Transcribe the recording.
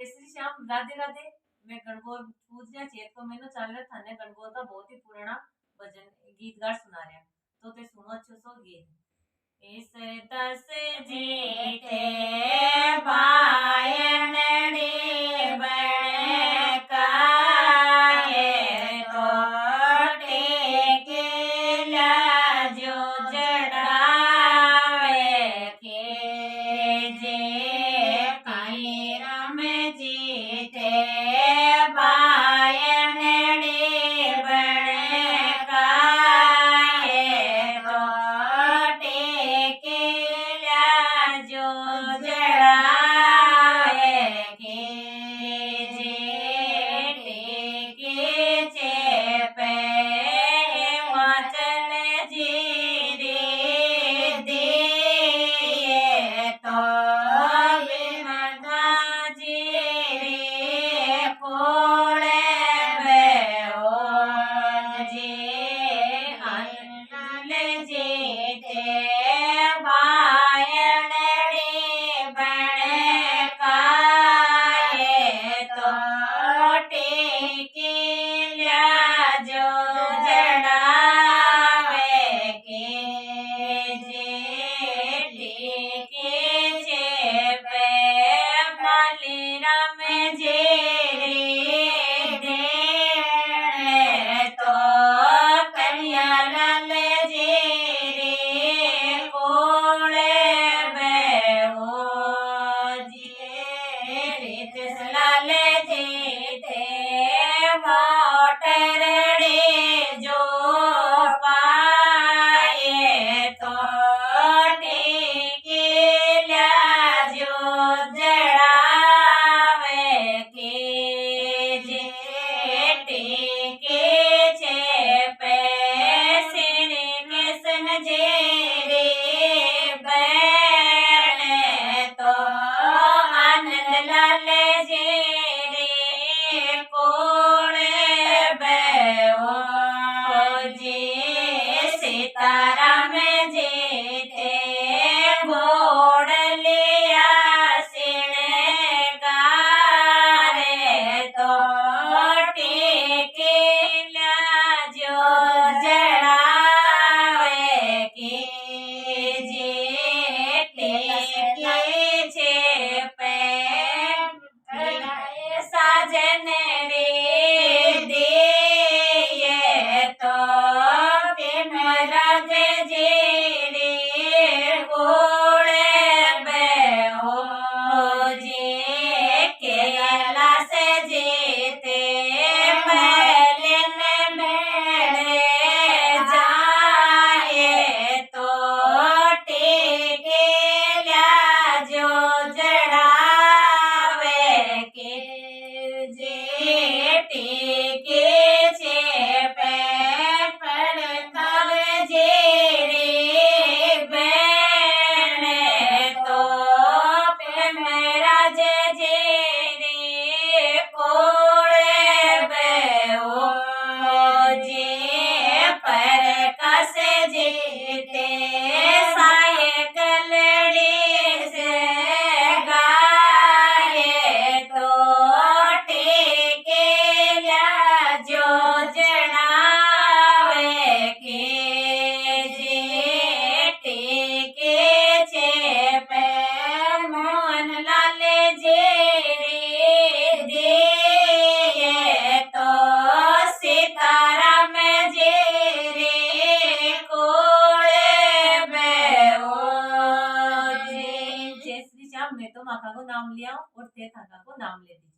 श्री श्याम राधे राधे। मैं गणगौर पूजनिया चेत को मैंने चालना थाने गणगौर का बहुत ही पुराना भजन गीतगार सुना रहा तो ते सुनो अच्छो सो गीत। इस दस जीते बायनड़ी बने काए तो टेके लाजो जड़ावे के जे काई राम जीते बायनड़ी बने काए तो टेके लाजो जड़ावे के जे टेके चेपे वाचल जीरे दिए तो बिमदा जीरे कोड़े बेओ जे अनल जीते बायनड़ी बने काए तो टेके लाजो जड़ावे के जे टेके चेपे मालिरा में जेरे देने तो कन्या लाल जेरे कोड़े बेओ जे रित लाल जेते मोटरड़े जो पाए तो टेके लाजो जड़ावे के जे टेके चेपे श्री कृष्ण जेरे बैणे तो आनंद लाल जेरे कोड़े बेओ जे सीताराम जेते घोड़ लिया सिणे गारे तो टेके लाजो जड़ावे के जे टेके चेपे साजन रे दिए तो राज जेरे कोड़े बेओ जे केला से जीते पहले मेरे जाए तो टेके लाजो जड़ावे के जे टेके चेपे पड़तव जेरे बैणे तो मेरा जेरे कोड़े बेओ जे पर कस जीते साइकिल से गाए तो टेके लाजो जड़ावे के जे टेके चेपे मोहन लाल जेरे दिए तो सीताराम जेरे कोड़े बेओ जे श्री श्याम मैं तो माता को नाम लिया और थे थाका को नाम ले दी।